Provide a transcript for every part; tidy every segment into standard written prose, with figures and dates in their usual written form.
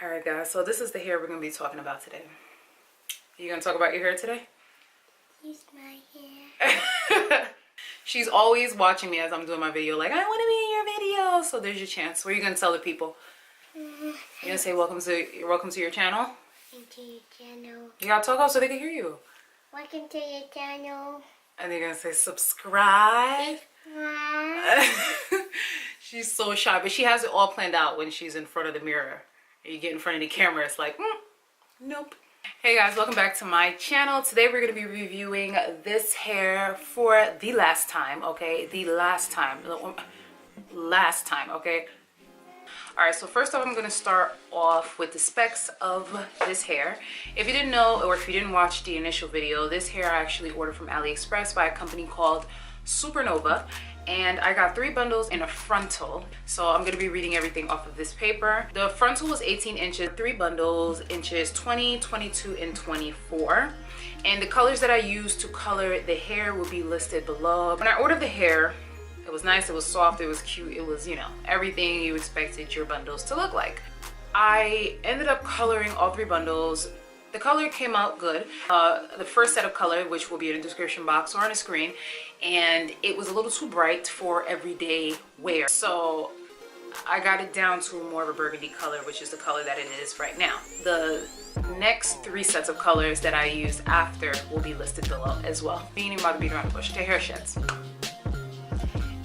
Alright guys, so this is the hair we're going to be talking about today. Are you going to talk about your hair today? Here's my hair. She's always watching me as I'm doing my video, like, I want to be in your video. So there's your chance. What are you going to tell the people? You're going to say welcome to your channel? Welcome to your channel. You got to talk up so they can hear you. Welcome to your channel. And they're going to say subscribe. She's so shy, but she has it all planned out when she's in front of the mirror. And you get in front of the camera, it's like, nope. Hey guys, welcome back to my channel. Today we're going to be reviewing this hair for the last time, okay? The last time, okay? Alright, so first off, I'm going to start off with the specs of this hair. If you didn't know, or if you didn't watch the initial video, this hair I actually ordered from Aliexpress by a company called Supernova. And I got 3 bundles in a frontal. So I'm going to be reading everything off of this paper. The frontal was 18 inches, 3 bundles, inches 20, 22, and 24. And the colors that I used to color the hair will be listed below. When I ordered the hair, it was nice, it was soft, it was cute, it was, you know, everything you expected your bundles to look like. I ended up coloring all 3 bundles. The color came out good. The first set of color, which will be in the description box or on the screen, and it was a little too bright for everyday wear. So I got it down to more of a burgundy color, which is the color that it is right now. The next 3 sets of colors that I used after will be listed below as well. Being about to beat around the bush, the hair sheds.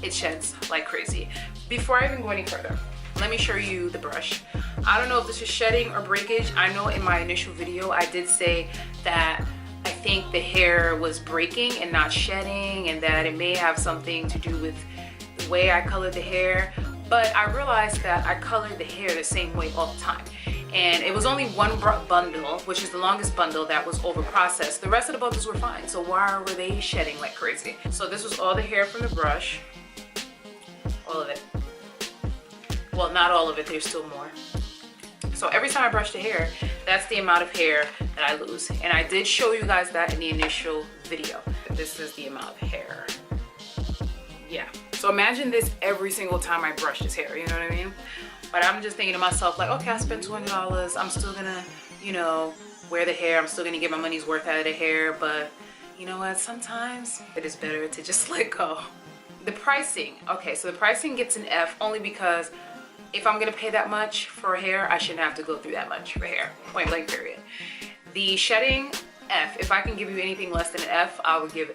It sheds like crazy. Before I even go any further, let me show you the brush. I don't know if this is shedding or breakage. I know in my initial video I did say that I think the hair was breaking and not shedding, and that it may have something to do with the way I colored the hair. But I realized that I colored the hair the same way all the time. And it was only one bundle, which is the longest bundle, that was over processed. The rest of the bundles were fine. So why were they shedding like crazy? So this was all the hair from the brush. All of it. Well, not all of it, there's still more. So every time I brush the hair, that's the amount of hair that I lose. And I did show you guys that in the initial video. This is the amount of hair. Yeah. So imagine this every single time I brush this hair, you know what I mean? But I'm just thinking to myself, like, okay, I spent $200. I'm still gonna, you know, wear the hair. I'm still gonna get my money's worth out of the hair. But you know what? Sometimes it is better to just let go. The pricing. Okay, so the pricing gets an F only because if I'm gonna pay that much for hair, I shouldn't have to go through that much for hair. Point blank, period. The shedding, F. If I can give you anything less than an F, I would give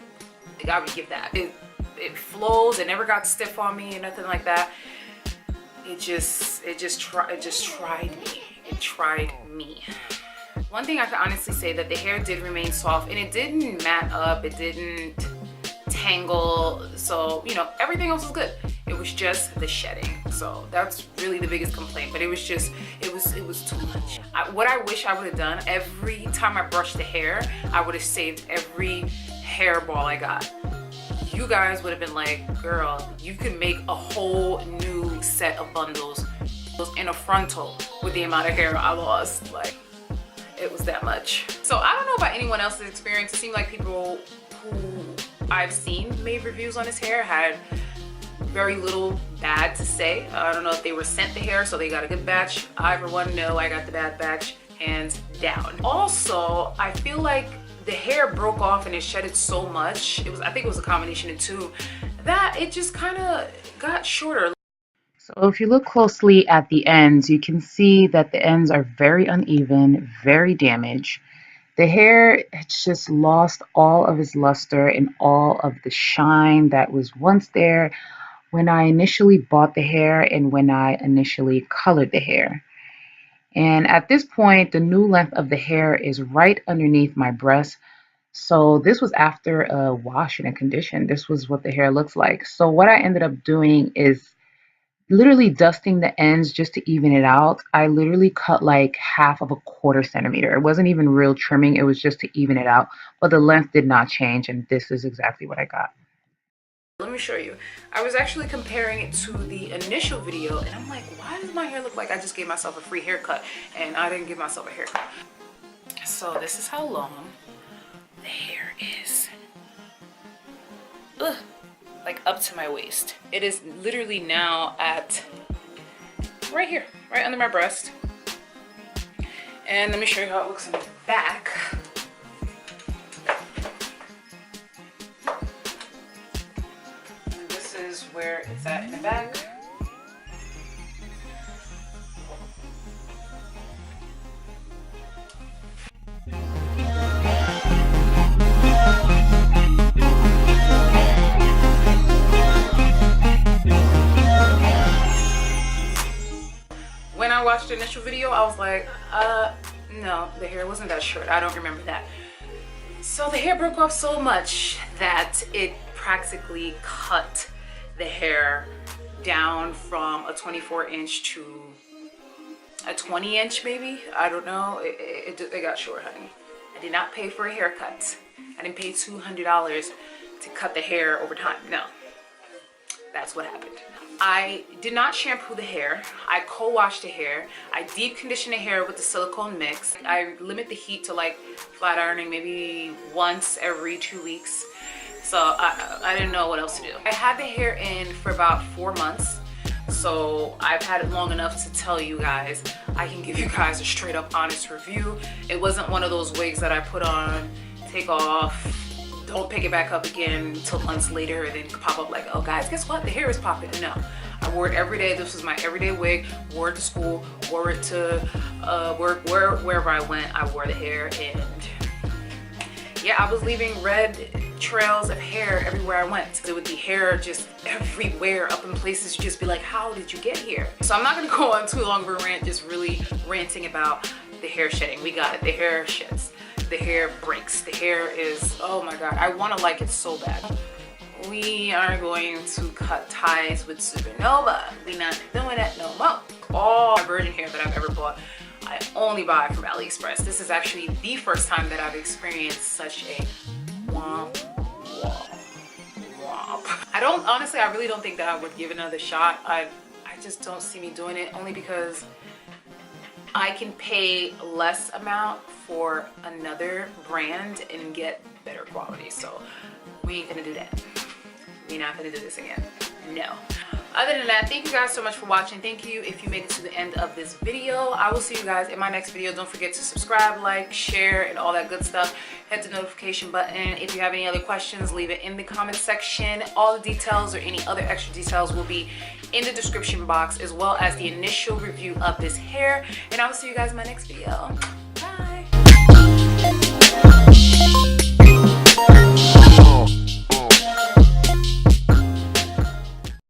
that. It flows. It never got stiff on me and nothing like that. It just tried me. It tried me. One thing I can honestly say that the hair did remain soft, and it didn't mat up. It didn't tangle. So, you know, everything else was good. It was just the shedding. So that's really the biggest complaint. But it was just, it was too much. What I wish I would have done, every time I brushed the hair, I would have saved every hairball I got. You guys would have been like, girl, you can make a whole new set of bundles in a frontal with the amount of hair I lost. Like, it was that much. So I don't know about anyone else's experience. It seemed like people who I've seen made reviews on this hair had very little bad to say. I don't know if they were sent the hair so they got a good batch. I for one know I got the bad batch, hands down. Also, I feel like the hair broke off and it shedded so much. I think it was a combination of 2, that it just kind of got shorter. So if you look closely at the ends, you can see that the ends are very uneven, very damaged. The hair has just lost all of its luster and all of the shine that was once there when I initially bought the hair and when I initially colored the hair. And at this point, the new length of the hair is right underneath my breast. So this was after a wash and a condition. This was what the hair looks like. So what I ended up doing is literally dusting the ends just to even it out. I literally cut like half of a quarter centimeter. It wasn't even real trimming. It was just to even it out. But the length did not change. And this is exactly what I got. Let me show you. I was actually comparing it to the initial video, and I'm like, why does my hair look like I just gave myself a free haircut and I didn't give myself a haircut? So this is how long the hair is. Ugh, like up to my waist. It is literally now at right here, right under my breast. And let me show you how it looks in the back. And this is where it's at in the back. When I watched the initial video, I was like, no, the hair wasn't that short. I don't remember that. So the hair broke off so much that it practically cut the hair down from a 24-inch to a 20-inch maybe. I don't know. It got short, honey. I did not pay for a haircut. I didn't pay $200 to cut the hair over time. No, that's what happened. I did not shampoo the hair. I co-washed the hair. I deep conditioned the hair with the silicone mix. I limit the heat to like flat ironing maybe once every 2 weeks. So I didn't know what else to do. I had the hair in for about 4 months. So I've had it long enough to tell you guys, I can give you guys a straight up honest review. It wasn't one of those wigs that I put on, take off, don't pick it back up again until months later and then pop up like, oh guys, guess what? The hair is popping. No, I wore it every day. This was my everyday wig. Wore it to school, wore it to work, wherever I went, I wore the hair. And yeah, I was leaving red trails of hair everywhere I went. It would be hair just everywhere, up in places you just be like, how did you get here? So I'm not gonna go on too long of a rant, just really ranting about the hair shedding. We got it, the hair sheds. The hair breaks. The hair is, oh my god, I want to like it so bad. We are going to cut ties with Supernova. We're not doing that no more. All my virgin hair that I've ever bought, I only buy from Aliexpress. This is actually the first time that I've experienced such a womp, womp, womp. Honestly, I really don't think that I would give it another shot. I just don't see me doing it, only because I can pay less amount for another brand and get better quality. So we ain't gonna do that. We're not gonna do this again. No. Other than that, thank you guys so much for watching. Thank you if you made it to the end of this video. I will see you guys in my next video. Don't forget to subscribe, like, share, and all that good stuff. Hit the notification button. If you have any other questions, leave it in the comment section. All the details or any other extra details will be in the description box, as well as the initial review of this hair. And I will see you guys in my next video. Bye.